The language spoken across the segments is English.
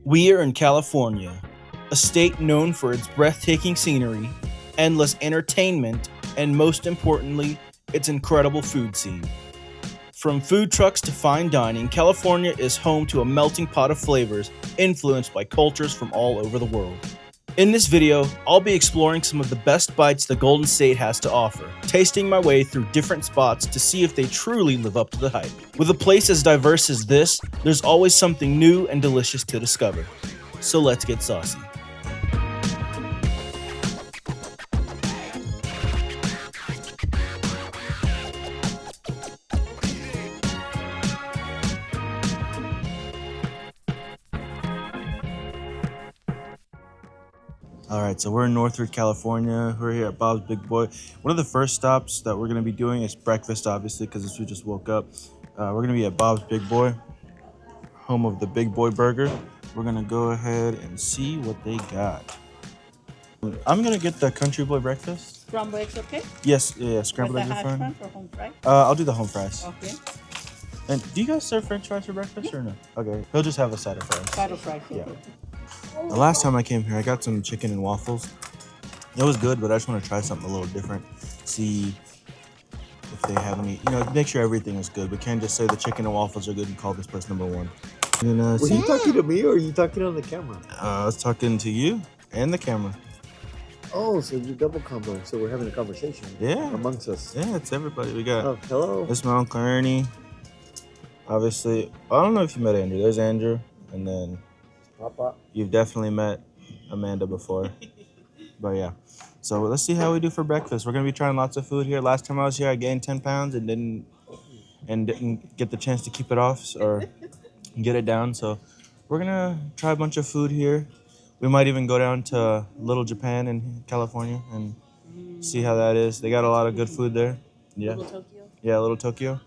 We are in California, a state known for its breathtaking scenery, endless entertainment, and most importantly, its incredible food scene. From food trucks to fine dining, California is home to a melting pot of flavors influenced by cultures from all over the world. In this video, I'll be exploring some of the best bites the Golden State has to offer, tasting my way through different spots to see if they truly live up to the hype. With a place as diverse as this, there's always something new and delicious to discover. So let's get saucy. All right, so we're in Northridge, California. We're here at Bob's Big Boy. One of the first stops that we're gonna be doing is breakfast, obviously, because we just woke up. We're gonna be at Bob's Big Boy, home of the Big Boy Burger. We're gonna go ahead and see what they got. I'm gonna get the Country Boy breakfast. Scrambled eggs, okay? Yes, yeah, scrambled With the eggs are hash fine. browns or home fry? I'll do the home fries. Okay. And do you guys serve French fries for breakfast or no? Okay, he'll just have a side of fries. Side of fries, Yeah. okay. The last time I came here, I got some chicken and waffles. It was good, but I just want to try something a little different. See if they have any, make sure everything is good. We can't just say the chicken and waffles are good and call this place number one. And, Were you talking to me or are you talking on the camera? I was talking to you and the camera. Oh, so you're double combo. So we're having a conversation Yeah. amongst us. Yeah, it's everybody. We got, Oh, hello. this is my Uncle Ernie. Obviously, I don't know if you met Andrew. There's Andrew. And then Papa. you've definitely met Amanda before. But yeah. So let's see how we do for breakfast. We're gonna be trying lots of food here. Last time I was here, I gained 10 pounds and didn't get the chance to keep it off or get it down. So we're gonna try a bunch of food here. We might even go down to Little Japan in California and see how that is. They got a lot of good food there. Yeah. Little Tokyo. Yeah, Little Tokyo.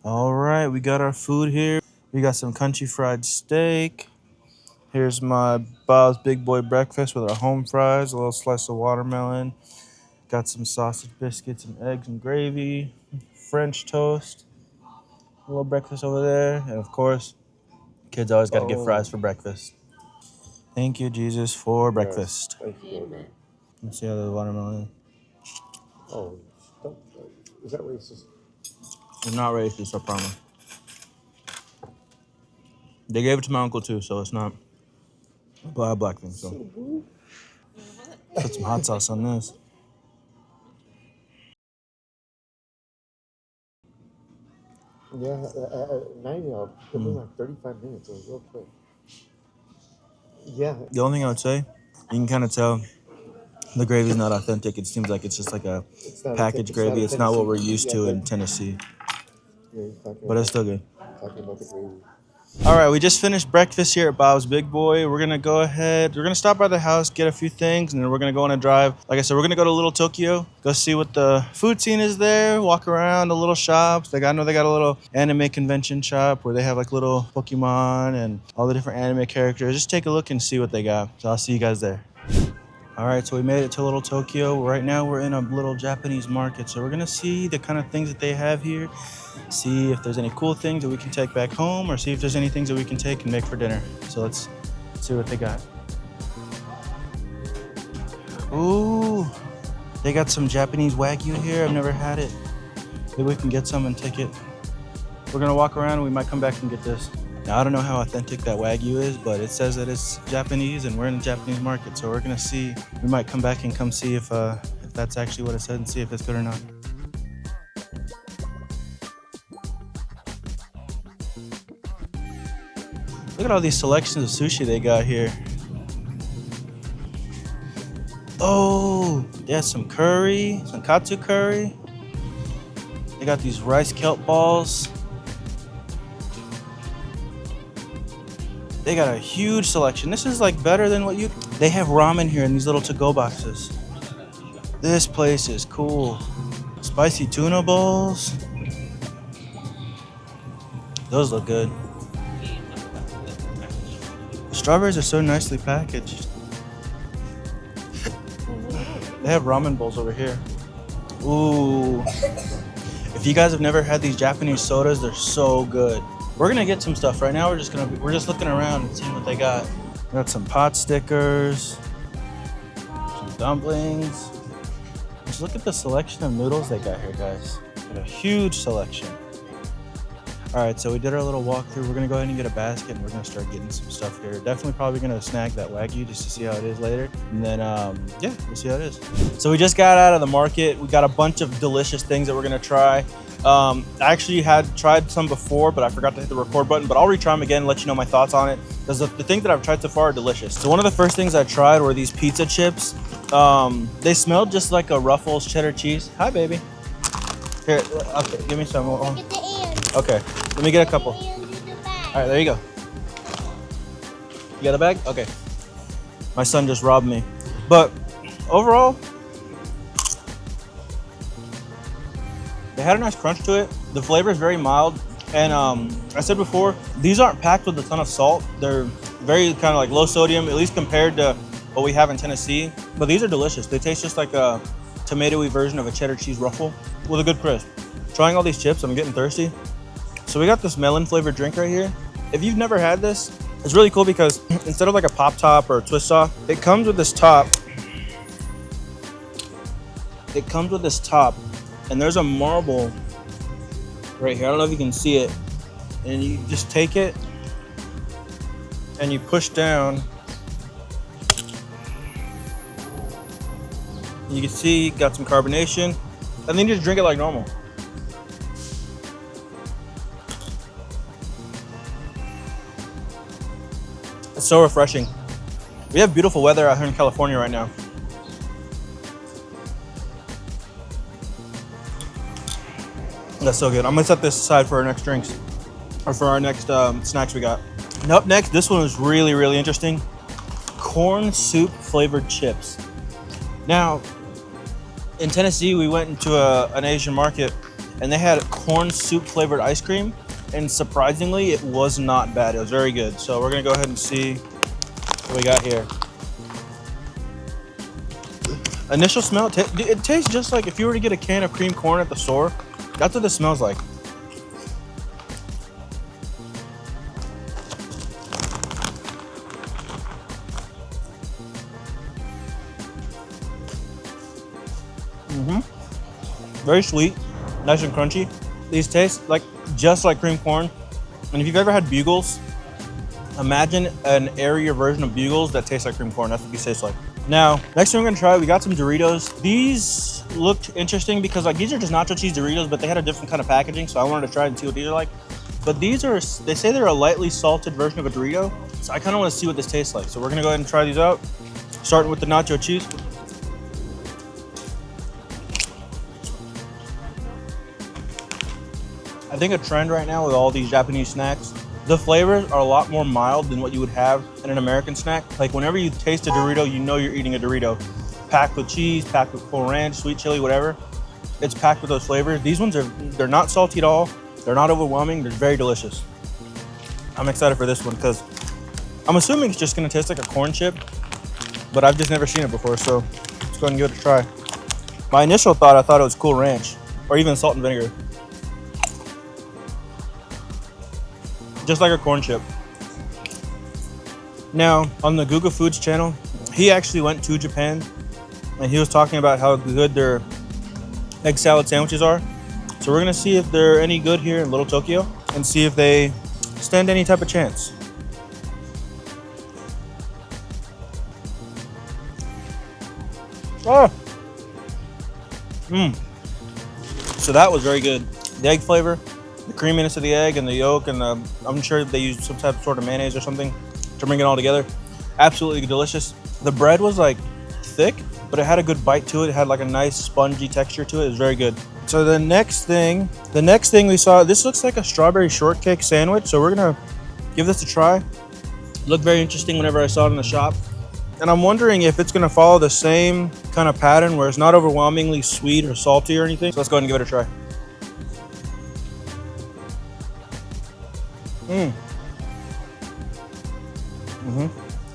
All right, we got our food here. We got some country fried steak. Here's my Bob's Big Boy breakfast with our home fries, a little slice of watermelon. Got some sausage biscuits and eggs and gravy, French toast, a little breakfast over there. And of course, kids always got to get fries for breakfast. Thank you, Jesus, for breakfast. Thank you, Lord. Let's see how the watermelon is. Oh, don't, is that racist? It's not racist, I promise. They gave it to my uncle too, so it's not a black thing. So put some hot sauce on this. Yeah, 90, it was like 35 minutes. It was real quick. Yeah. The only thing I would say, you can kind of tell the gravy's not authentic. It seems like it's just like a packaged gravy. It's not what we're used to in Tennessee, Yeah, he's talking but it's still good. talking about the gravy. All right, we just finished breakfast here at Bob's Big Boy. We're gonna go ahead. We're gonna stop by the house, get a few things, and then we're gonna go on a drive. Like I said, we're gonna go to Little Tokyo, go see what the food scene is there, walk around the little shops. I know they got a little anime convention shop where they have like little Pokemon and all the different anime characters. Just take a look and see what they got. So I'll see you guys there. All right, so we made it to Little Tokyo. Right now we're in a little Japanese market. So we're gonna see the kind of things that they have here, see if there's any cool things that we can take back home or see if there's any things that we can take and make for dinner. So let's see what they got. Ooh, they got some Japanese Wagyu here. I've never had it. Maybe we can get some and take it. We're gonna walk around and we might come back and get this. Now, I don't know how authentic that Wagyu is, but it says that it's Japanese and we're in a Japanese market. So we're gonna see, we might come back and come see if that's actually what it said and see if it's good or not. Look at all these selections of sushi they got here. Oh, they have some curry, some katsu curry. They got these rice kelp balls. They got a huge selection. This is like better than what they have ramen here in these little to-go boxes. This place is cool. Spicy tuna bowls. Those look good. Strawberries are so nicely packaged. They have ramen bowls over here. Ooh. If you guys have never had these Japanese sodas, they're so good. We're gonna get some stuff right now. We're just looking around and seeing what they got. Got some pot stickers, some dumplings. Just look at the selection of noodles they got here, guys. Got a huge selection. All right, so we did our little walkthrough. We're gonna go ahead and get a basket and we're gonna start getting some stuff here. Definitely probably gonna snag that Wagyu just to see how it is later. And then, yeah, we'll see how it is. So we just got out of the market. We got a bunch of delicious things that we're gonna try. I actually had tried some before, but I forgot to hit the record button, but I'll retry them again and let you know my thoughts on it. Because the things that I've tried so far are delicious. So one of the first things I tried were these pizza chips. They smelled just like a Ruffles cheddar cheese. Hi, baby. Here, okay, give me some. Okay, let me get a couple. All right, there you go. You got a bag? Okay. My son just robbed me. But overall, they had a nice crunch to it. The flavor is very mild. And I said before, these aren't packed with a ton of salt. They're very kind of like low sodium, at least compared to what we have in Tennessee. But these are delicious. They taste just like a tomatoey version of a cheddar cheese ruffle with a good crisp. Trying all these chips, I'm getting thirsty. So we got this melon flavored drink right here. If you've never had this, it's really cool because instead of like a pop top or a twist off, it comes with this top. It comes with this top, and there's a marble right here. I don't know if you can see it. And you just take it and you push down. You can see got some carbonation, and then you just drink it like normal. It's so refreshing. We have beautiful weather out here in California right now. That's so good. I'm gonna set this aside for our next drinks, or for our next snacks we got. And up next, this one was really, really interesting. Corn soup flavored chips. Now, in Tennessee, we went into an Asian market and they had corn soup flavored ice cream. And surprisingly, it was not bad. It was very good. So we're gonna go ahead and see what we got here. Initial smell, it tastes just like if you were to get a can of cream corn at the store. That's what this smells like. Very sweet, nice and crunchy. These taste like just like cream corn. And if you've ever had Bugles, imagine an airier version of Bugles that tastes like cream corn. That's what these taste like. Now, next thing we're gonna try, we got some Doritos. These looked interesting because like these are just nacho cheese Doritos, but they had a different kind of packaging, so I wanted to try and see what these are like. But these are, they say they're a lightly salted version of a Dorito, so I kind of want to see what this tastes like. So we're gonna go ahead and try these out, starting with the nacho cheese. I think a trend right now with all these Japanese snacks, the flavors are a lot more mild than what you would have in an American snack. Like whenever you taste a Dorito, you know you're eating a Dorito. Packed with cheese, packed with Cool Ranch, sweet chili, whatever. It's packed with those flavors. These ones they're not salty at all. They're not overwhelming. They're very delicious. I'm excited for this one because I'm assuming it's just gonna taste like a corn chip, but I've just never seen it before, so let's go ahead and give it a try. My initial thought, I thought it was Cool Ranch or even salt and vinegar. Just like a corn chip. Now, on the Google Foods channel, he actually went to Japan and he was talking about how good their egg salad sandwiches are. So we're gonna see if they're any good here in Little Tokyo and see if they stand any type of chance. Oh! So that was very good. The egg flavor, the creaminess of the egg and the yolk, and I'm sure they used some type of sort of mayonnaise or something to bring it all together. Absolutely delicious. The bread was like thick, but it had a good bite to it. It had like a nice spongy texture to it. It was very good. So the next thing we saw, this looks like a strawberry shortcake sandwich. So we're gonna give this a try. It looked very interesting whenever I saw it in the shop. And I'm wondering if it's gonna follow the same kind of pattern where it's not overwhelmingly sweet or salty or anything. So let's go ahead and give it a try.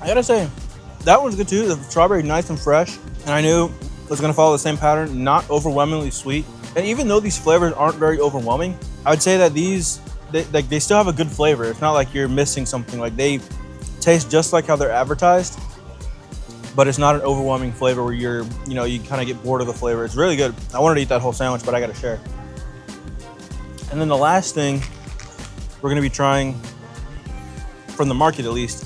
I gotta say, that one's good too. The strawberry, nice and fresh. And I knew it was gonna follow the same pattern, not overwhelmingly sweet. And even though these flavors aren't very overwhelming, I would say that these they still have a good flavor. It's not like you're missing something. Like they taste just like how they're advertised, but it's not an overwhelming flavor where you kind of get bored of the flavor. It's really good. I wanted to eat that whole sandwich, but I got to share. And then the last thing we're gonna be trying, from the market at least,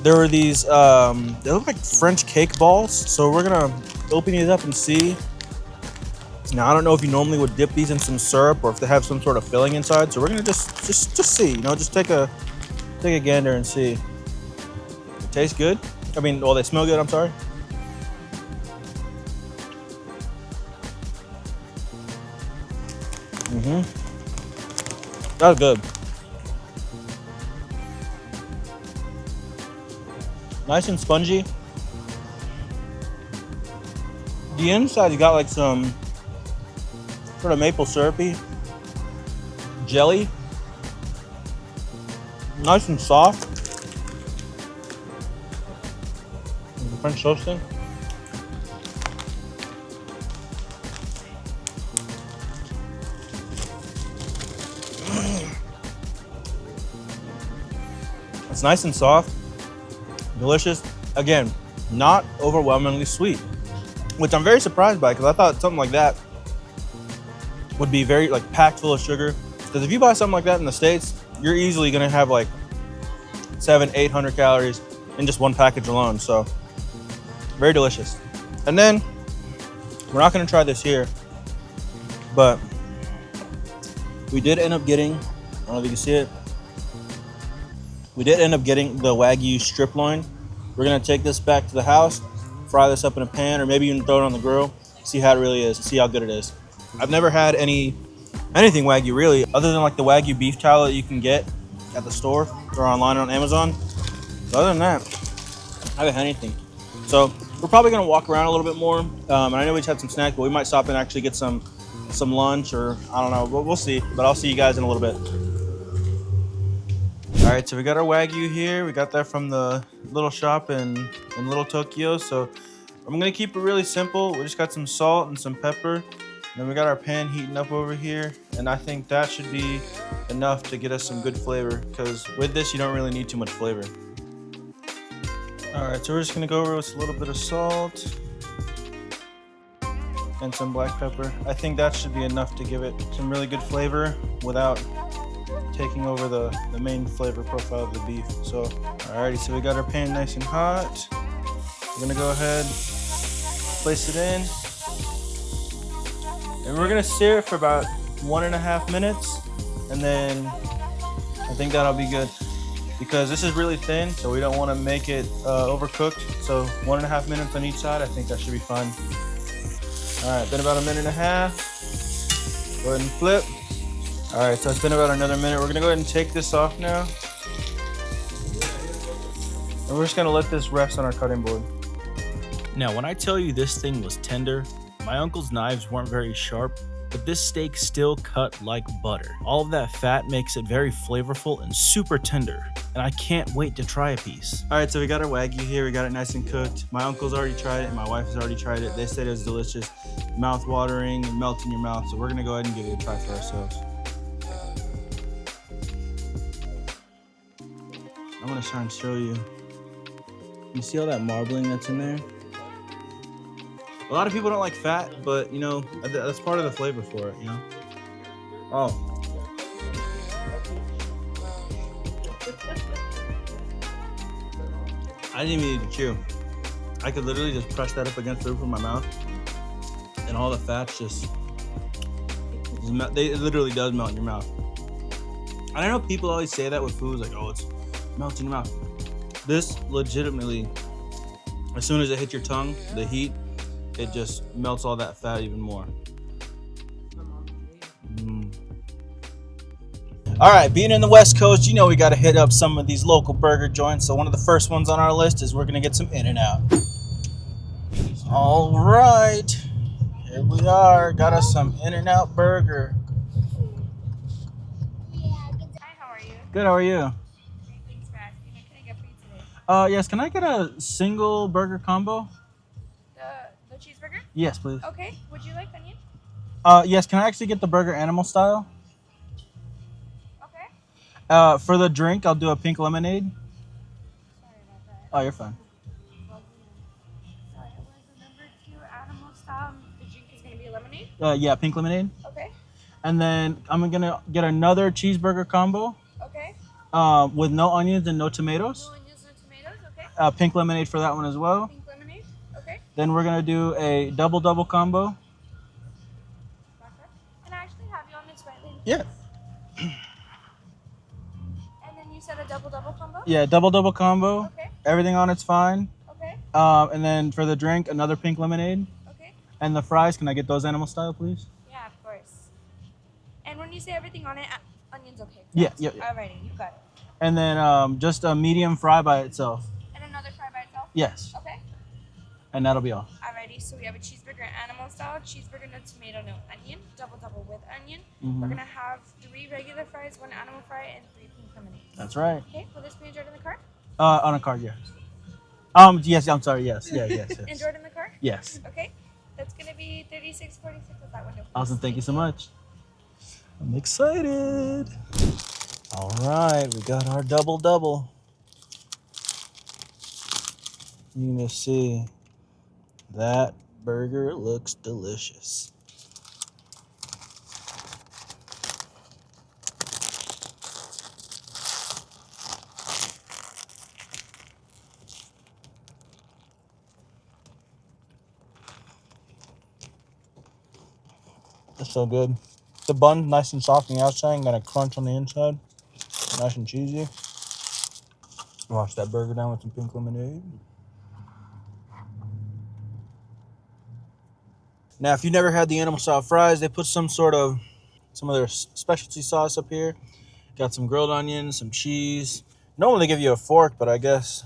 there were these. They look like French cake balls. So we're gonna open these up and see. Now I don't know if you normally would dip these in some syrup or if they have some sort of filling inside. So we're gonna just see. Just take a gander and see. It tastes good. I mean, well, they smell good. I'm sorry. That was good. Nice and spongy. The inside, you got like some sort of maple syrupy jelly. Nice and soft. The French toasting. It's nice and soft, delicious. Again, not overwhelmingly sweet, which I'm very surprised by because I thought something like that would be very like packed full of sugar. Because if you buy something like that in the States, you're easily gonna have like 700-800 calories in just one package alone. So very delicious. And then we're not gonna try this here, but we did end up getting, I don't know if you can see it, we did end up getting the Wagyu strip loin. We're gonna take this back to the house, fry this up in a pan, or maybe even throw it on the grill, see how it really is, see how good it is. I've never had anything Wagyu really, other than like the Wagyu beef tallow that you can get at the store or online on Amazon. So other than that, I haven't had anything. So we're probably gonna walk around a little bit more. And I know we just had some snacks, but we might stop and actually get some lunch, or I don't know, we'll see. But I'll see you guys in a little bit. All right, so we got our Wagyu here. We got that from the little shop in Little Tokyo. So I'm gonna keep it really simple. We just got some salt and some pepper. And then we got our pan heating up over here. And I think that should be enough to get us some good flavor, because with this, you don't really need too much flavor. All right, so we're just gonna go over with a little bit of salt and some black pepper. I think that should be enough to give it some really good flavor without taking over the main flavor profile of the beef. So, alrighty, so we got our pan nice and hot. We're gonna go ahead, place it in, and we're gonna sear it for about 1.5 minutes, and then I think that'll be good because this is really thin, so we don't want to make it overcooked. So 1.5 minutes on each side, I think that should be fine. All right, been about 1.5 minutes. Go ahead and flip. All right, so it's been about another minute. We're gonna go ahead and take this off now. And we're just gonna let this rest on our cutting board. Now, when I tell you this thing was tender, my uncle's knives weren't very sharp, but this steak still cut like butter. All of that fat makes it very flavorful and super tender, and I can't wait to try a piece. All right, so we got our Wagyu here. We got it nice and cooked. My uncle's already tried it, and my wife has already tried it. They said it was delicious, mouth-watering, and melt in your mouth. So we're gonna go ahead and give it a try for ourselves. I'm gonna try and show you. You see all that marbling that's in there? A lot of people don't like fat, but that's part of the flavor for it, Oh. I didn't even need to chew. I could literally just press that up against the roof of my mouth, and all the fats it literally does melt in your mouth. And I know people always say that with foods, like, oh, it's melting in your mouth. This legitimately, as soon as it hits your tongue, the heat, it just melts all that fat even more. All right, being in the West Coast, we got to hit up some of these local burger joints. So one of the first ones on our list is we're going to get some In-N-Out. All right, here we are. Got us some In-N-Out burger. Hi, how are you? Good, how are you? Great, thanks for asking. What can I get for you today? Yes, can I get a single burger combo? The cheeseburger? Yes, please. Okay. Would you like onion? Yes, can I actually get the burger animal style? Okay. For the drink, I'll do a pink lemonade. Sorry about that. Oh, you're fine. So it was the number 2 animal style. The drink is gonna be a lemonade. Yeah, pink lemonade. Okay. And then I'm gonna get another cheeseburger combo Okay. with no onions and no tomatoes. No onions, no tomatoes. Okay. Pink lemonade for that one as well. Pink lemonade. Okay. Then we're gonna do a double combo. Gotcha. Can I actually have you on this right lane? Yeah. And then you said a double combo. Yeah, double combo. Okay. Everything on it's fine. Okay. And then for the drink, another pink lemonade. Okay. And the fries, can I get those animal style, please? Yeah, of course. And when you say everything on it, onions okay? Yeah, correct? yeah. Alrighty, you got it. And then just a medium fry by itself. And another fry by itself? Yes. Okay. And that'll be all. Alrighty, so we have a cheeseburger animal style, cheeseburger no tomato, no onion, double with onion. Mhm. We're gonna have 3 regular fries, 1 animal fry, and 3 pink lemonades. That's right. Okay, will this be enjoyed in the car? On a card, yes. Yes, I'm sorry, yes. Yes. Enjoyed in the car? Yes. Okay, that's gonna be 36.46 with that window. Please. Awesome, thank you so much. I'm excited. All right, we got our double. You can just see that burger looks delicious. That's so good. The bun nice and soft on the outside, and got a crunch on the inside. Nice and cheesy. Wash that burger down with some pink lemonade. Now, if you never had the animal style fries, they put some of their specialty sauce up here. Got some grilled onions, some cheese. Normally they give you a fork, but I guess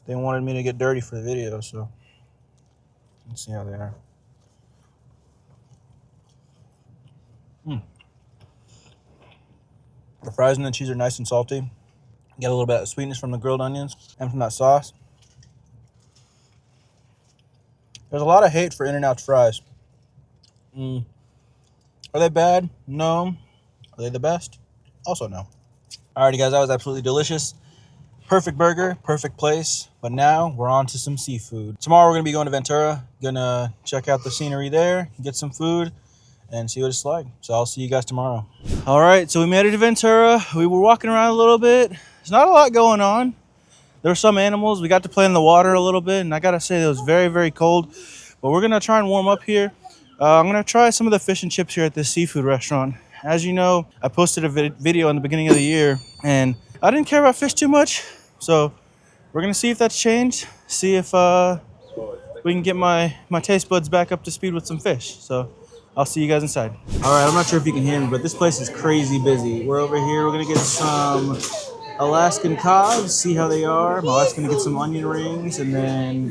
they wanted me to get dirty for the video, so let's see how they are. The fries and the cheese are nice and salty. Get a little bit of sweetness from the grilled onions and from that sauce. There's a lot of hate for In-N-Out's fries. Are they bad? No. Are they the best? Also no. Alrighty guys, that was absolutely delicious. Perfect burger, perfect place. But now we're on to some seafood. Tomorrow we're gonna be going to Ventura. Gonna check out the scenery there, get some food, and see what it's like. So I'll see you guys tomorrow. All right, so we made it to Ventura. We were walking around a little bit. There's not a lot going on. There were some animals. We got to play in the water a little bit, and I gotta say it was very, very cold. But we're gonna try and warm up here. I'm gonna try some of the fish and chips here at this seafood restaurant. As you know, I posted a video in the beginning of the year, and I didn't care about fish too much. So we're gonna see if that's changed. See if we can get my taste buds back up to speed with some fish. So I'll see you guys inside. All right, I'm not sure if you can hear me, but this place is crazy busy. We're over here. We're gonna get some Alaskan cod, see how they are. My wife's gonna get some onion rings, and then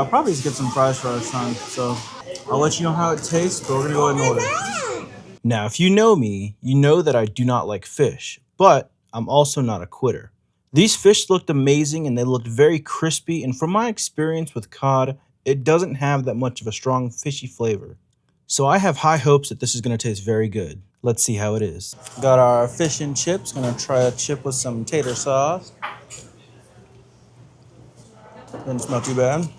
probably just get some fries for our son. So I'll let you know how it tastes, but we're gonna go ahead and order. Now, if you know me, you know that I do not like fish, but I'm also not a quitter. These fish looked amazing and they looked very crispy, and from my experience with cod, it doesn't have that much of a strong fishy flavor. So I have high hopes that this is gonna taste very good. Let's see how it is. Got our fish and chips. Gonna try a chip with some tater sauce. Doesn't smell too bad.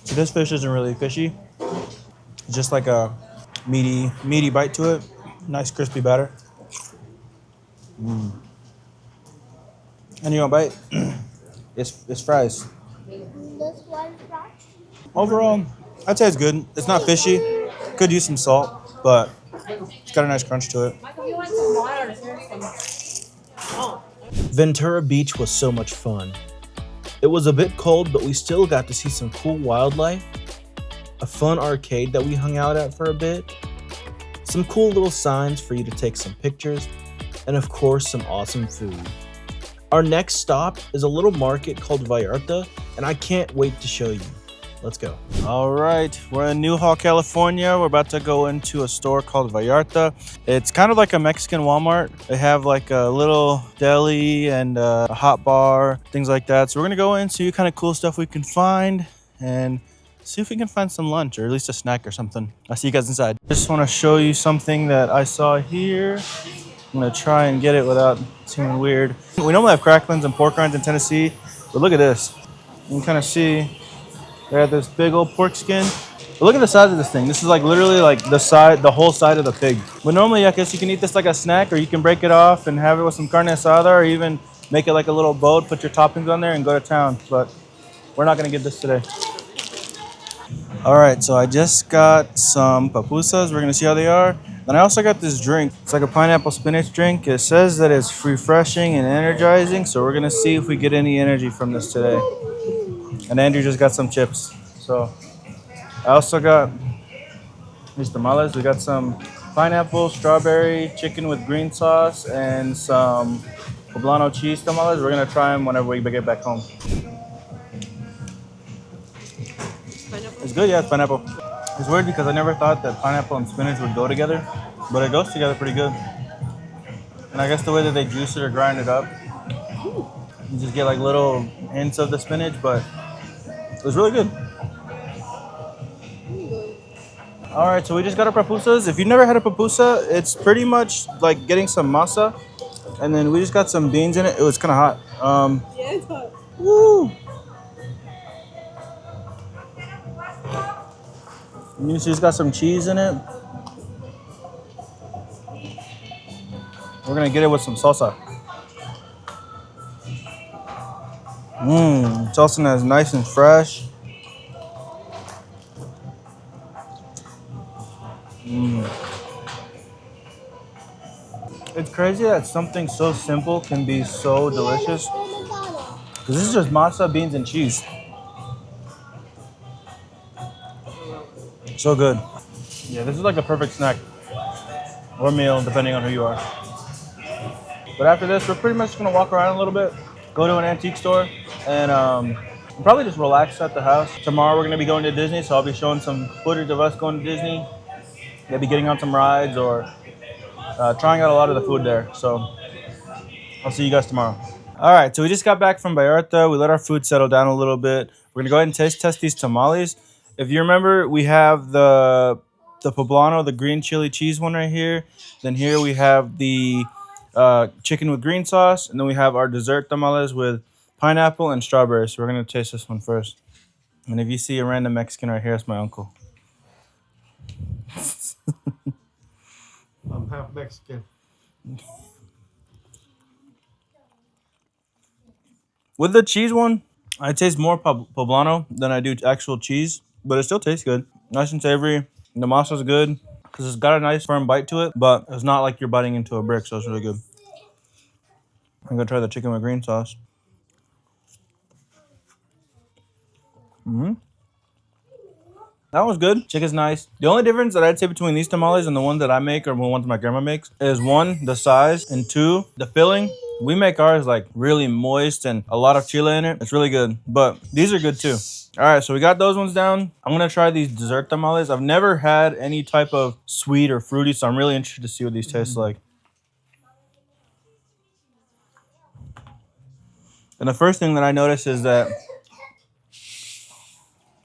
So this fish isn't really fishy. It's just like a meaty bite to it. Nice crispy batter. And you want a bite? It's fries. This one fry? Overall, I'd say it's good. It's not fishy. Could use some salt, but it's got a nice crunch to it. Ventura Beach was so much fun. It was a bit cold, but we still got to see some cool wildlife, a fun arcade that we hung out at for a bit, some cool little signs for you to take some pictures, and of course some awesome food. Our next stop is a little market called Vallarta, and I can't wait to show you. Let's go. All right, we're in Newhall, California. We're about to go into a store called Vallarta. It's kind of like a Mexican Walmart. They have like a little deli and a hot bar, things like that. So we're gonna go in, see what kind of cool stuff we can find, and see if we can find some lunch or at least a snack or something. I'll see you guys inside. Just want to show you something that I saw here. I'm gonna try and get it without seeming weird. We normally have cracklins and pork rinds in Tennessee, but look at this. You can kind of see they have this big old pork skin. But look at the size of this thing. This is like literally like the whole side of the pig. But normally, I guess you can eat this like a snack, or you can break it off and have it with some carne asada, or even make it like a little boat, put your toppings on there, and go to town. But we're not gonna get this today. All right, so I just got some pupusas. We're gonna see how they are. And I also got this drink. It's like a pineapple spinach drink. It says that it's refreshing and energizing, so we're gonna see if we get any energy from this today. And Andrew just got some chips. So I also got these tamales. We got some pineapple, strawberry, chicken with green sauce, and some poblano cheese tamales. We're gonna try them whenever we get back home. It's good, yeah, it's pineapple. It's weird because I never thought that pineapple and spinach would go together, but it goes together pretty good. And I guess the way that they juice it or grind it up, you just get like little hints of the spinach, but it was really good. All right, so we just got our pupusas. If you've never had a pupusa, it's pretty much like getting some masa, and then we just got some beans in it. It was kind of hot. Yeah, it's hot. Woo! You see, it's got some cheese in it. We're gonna get it with some salsa. Salsa is nice and fresh. It's crazy that something so simple can be so delicious. Because this is just masa, beans, and cheese. So good. Yeah, this is like the perfect snack or meal, depending on who you are. But after this, we're pretty much gonna walk around a little bit, go to an antique store, and probably just relax at the house. Tomorrow we're gonna be going to Disney, so I'll be showing some footage of us going to Disney. Maybe getting on some rides or trying out a lot of the food there. So I'll see you guys tomorrow. All right, so we just got back from Vallarta. We let our food settle down a little bit. We're gonna go ahead and taste test these tamales. If you remember, we have the poblano, the green chili cheese one right here. Then here we have the chicken with green sauce, and then we have our dessert tamales with pineapple and strawberry. So we're gonna taste this one first. And if you see a random Mexican right here, it's my uncle. I'm half Mexican. With the cheese one, I taste more poblano than I do actual cheese, but it still tastes good. Nice and savory. The masa's good because it's got a nice firm bite to it, but it's not like you're biting into a brick, so it's really good. I'm gonna try the chicken with green sauce. That was good. Chicken's nice. The only difference that I'd say between these tamales and the one that I make or the ones my grandma makes is one, the size, and two, the filling. We make ours like really moist and a lot of chile in it. It's really good, but these are good too. All right, so we got those ones down. I'm gonna try these dessert tamales. I've never had any type of sweet or fruity, so I'm really interested to see what these taste like. And the first thing that I notice is that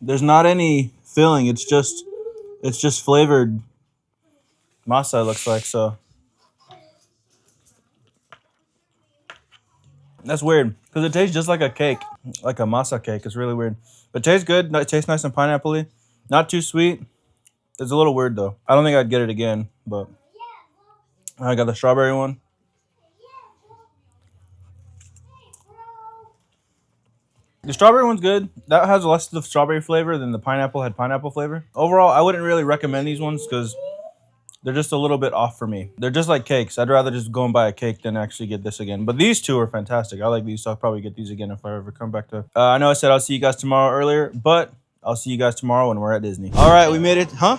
there's not any filling. It's just flavored masa, it looks like. So that's weird because it tastes just like a cake, like a masa cake. It's really weird. But it tastes good. It tastes nice and pineapple-y. Not too sweet. It's a little weird though. I don't think I'd get it again, but I got the strawberry one. The strawberry one's good. That has less of the strawberry flavor than the pineapple had pineapple flavor. Overall, I wouldn't really recommend these ones because they're just a little bit off for me. They're just like cakes. I'd rather just go and buy a cake than actually get this again. But these two are fantastic. I like these, so I'll probably get these again if I ever come back to... I know I said I'll see you guys tomorrow earlier, but I'll see you guys tomorrow when we're at Disney. All right, we made it. Huh?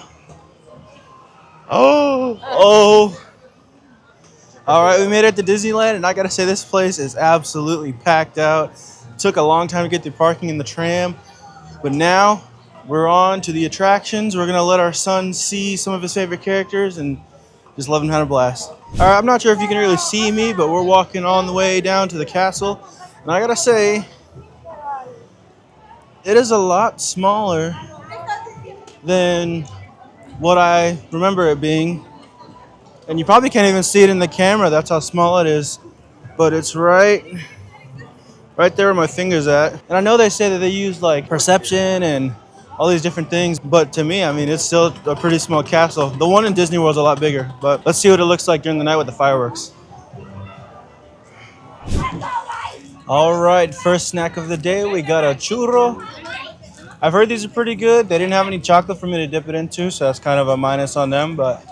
Oh. All right, we made it to Disneyland, and I gotta say this place is absolutely packed out. Took a long time to get through parking in the tram, but now we're on to the attractions. We're gonna let our son see some of his favorite characters and just let him have a blast. All right, I'm not sure if you can really see me, but we're walking on the way down to the castle, and I gotta say, it is a lot smaller than what I remember it being. And you probably can't even see it in the camera. That's how small it is. But it's right there where my finger's at. And I know they say that they use like perception and all these different things, but to me, I mean, it's still a pretty small castle. The one in Disney World is a lot bigger, but let's see what it looks like during the night with the fireworks. All right, first snack of the day, we got a churro. I've heard these are pretty good. They didn't have any chocolate for me to dip it into, so that's kind of a minus on them, but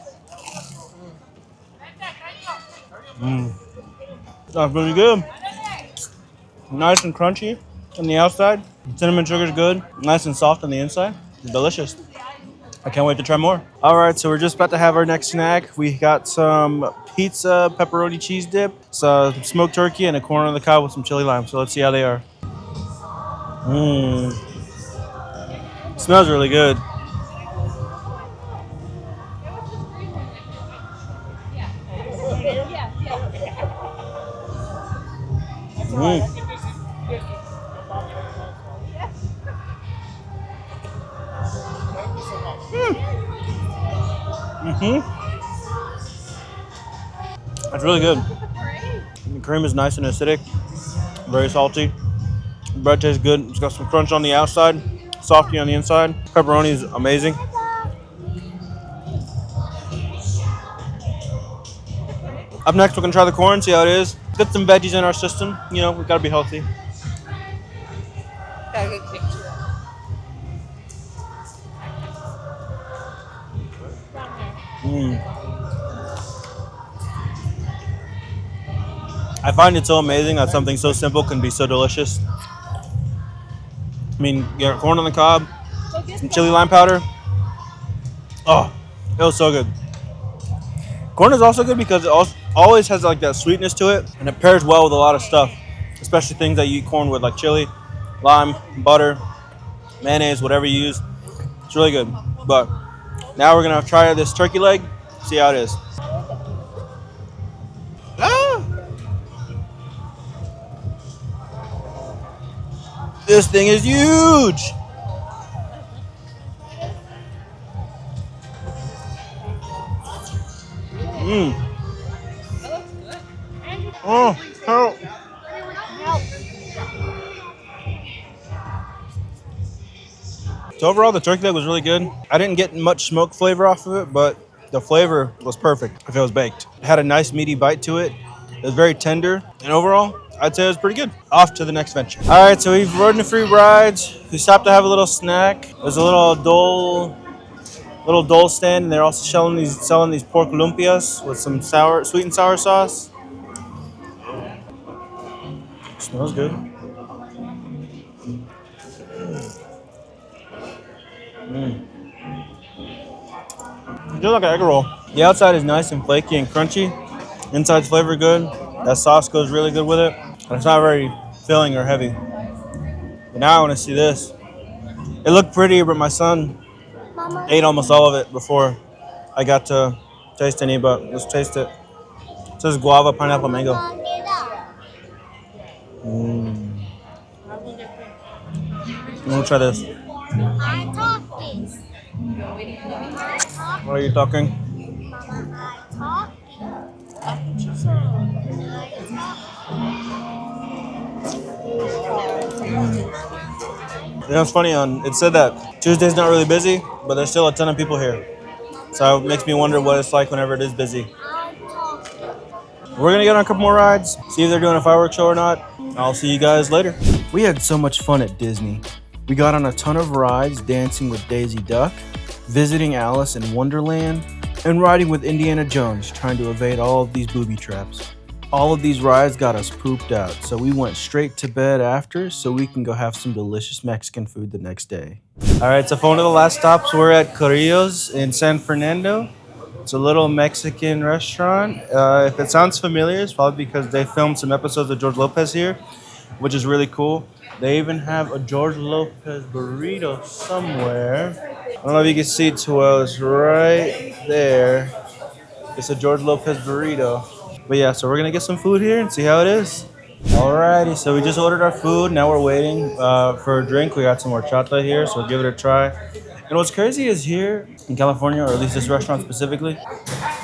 that's really good. Nice and crunchy on the outside. Cinnamon sugar's good. Nice and soft on the inside. Delicious. I can't wait to try more. All right, so we're just about to have our next snack. We got some pizza, pepperoni cheese dip, some smoked turkey, and a corn on the cob with some chili lime. So let's see how they are. Mmm. Smells really good. Mm. That's really good. The cream is nice and acidic, very salty. Bread tastes good. It's got some crunch on the outside, softy on the inside. Pepperoni is amazing. Up next, we're gonna try the corn, see how it is. Get some veggies in our system. You know, we gotta be healthy. I find it so amazing that something so simple can be so delicious. I mean, you got corn on the cob, some chili lime powder. Oh, it was so good. Corn is also good because it always has like that sweetness to it, and it pairs well with a lot of stuff, especially things that you eat corn with, like chili, lime, butter, mayonnaise, whatever you use. It's really good. But now we're gonna try this turkey leg, see how it is. Ah! This thing is huge. Mmm. Oh, help. So overall, the turkey leg was really good. I didn't get much smoke flavor off of it, but the flavor was perfect if it was baked. It had a nice meaty bite to it. It was very tender, and overall, I'd say it was pretty good. Off to the next venture. All right, so we've ridden a few rides. We stopped to have a little snack. There's a little dole stand, and they're also selling these pork lumpias with some sweet and sour sauce. Smells good. Just like an egg roll. The outside is nice and flaky and crunchy. Inside's flavor good. That sauce goes really good with it. And it's not very filling or heavy. But now I want to see this. It looked pretty, but my son ate almost all of it before I got to taste any, but let's taste it. It says guava, pineapple, mango. I'm gonna try this. I'm talking. What are you talking? I'm talking. You know, it's funny. It said that Tuesday's not really busy, but there's still a ton of people here. So it makes me wonder what it's like whenever it is busy. We're gonna get on a couple more rides, see if they're doing a fireworks show or not. I'll see you guys later. We had so much fun at Disney. We got on a ton of rides, dancing with Daisy Duck, visiting Alice in Wonderland, and riding with Indiana Jones, trying to evade all of these booby traps. All of these rides got us pooped out, so we went straight to bed after so we can go have some delicious Mexican food the next day. All right, so for one of the last stops, we're at Carrillo's in San Fernando. It's a little Mexican restaurant. If it sounds familiar, it's probably because they filmed some episodes of George Lopez here. which is really cool. They even have a George Lopez burrito somewhere. I don't know if you can see it too well. It's right there. It's a George Lopez burrito. But yeah, so we're gonna get some food here and see how it is. Alrighty, so we just ordered our food. Now we're waiting for a drink. We got some horchata here, so we'll give it a try. And what's crazy is here in California, or at least this restaurant specifically,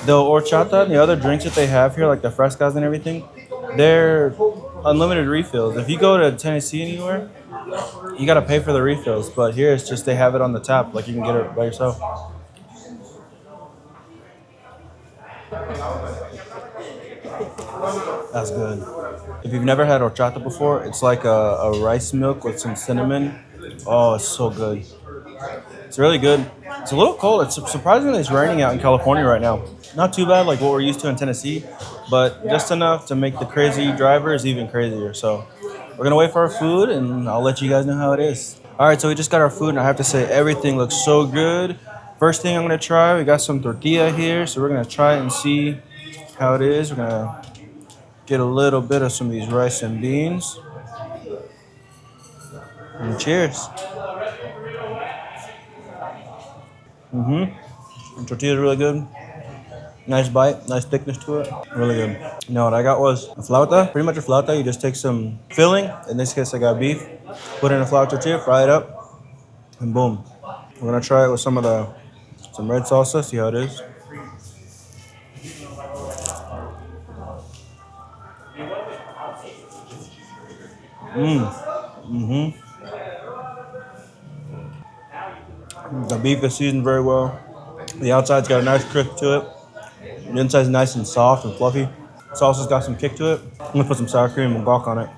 the horchata and the other drinks that they have here, like the frescas and everything, they're unlimited refills. If you go to Tennessee anywhere, you gotta pay for the refills. But here it's just they have it on the tap, like you can get it by yourself. That's good. If you've never had horchata before, it's like a rice milk with some cinnamon. Oh, it's so good. It's really good. It's a little cold. It's surprisingly it's raining out in California right now. Not too bad like what we're used to in Tennessee, but just enough to make the crazy drivers even crazier. So we're gonna wait for our food and I'll let you guys know how it is. All right, so we just got our food and I have to say everything looks so good. First thing I'm gonna try, we got some tortilla here, so we're gonna try it and see how it is. We're gonna get a little bit of some of these rice and beans. And cheers. The tortilla is really good. Nice bite, nice thickness to it. Really good. You know what I got was a flauta. Pretty much a flauta. You just take some filling. In this case, I got beef. Put it in a flour tortilla, fry it up, and boom. We're gonna try it with some red salsa. See how it is. The beef is seasoned very well. The outside's got a nice crisp to it. The inside's nice and soft and fluffy. Salsa's got some kick to it. I'm gonna put some sour cream and guac on it.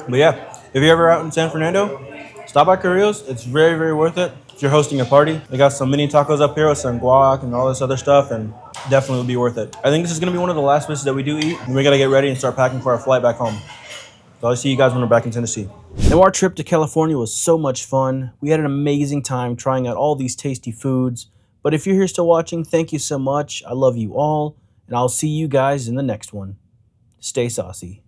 But yeah, if you're ever out in San Fernando, stop by Carrillo's. It's very, very worth it. If you're hosting a party, they got some mini tacos up here with some guac and all this other stuff, and definitely will be worth it. I think this is gonna be one of the last places that we do eat, and we gotta get ready and start packing for our flight back home. So I'll see you guys when we're back in Tennessee. Now our trip to California was so much fun. We had an amazing time trying out all these tasty foods. But if you're here still watching, thank you so much. I love you all, and I'll see you guys in the next one. Stay saucy.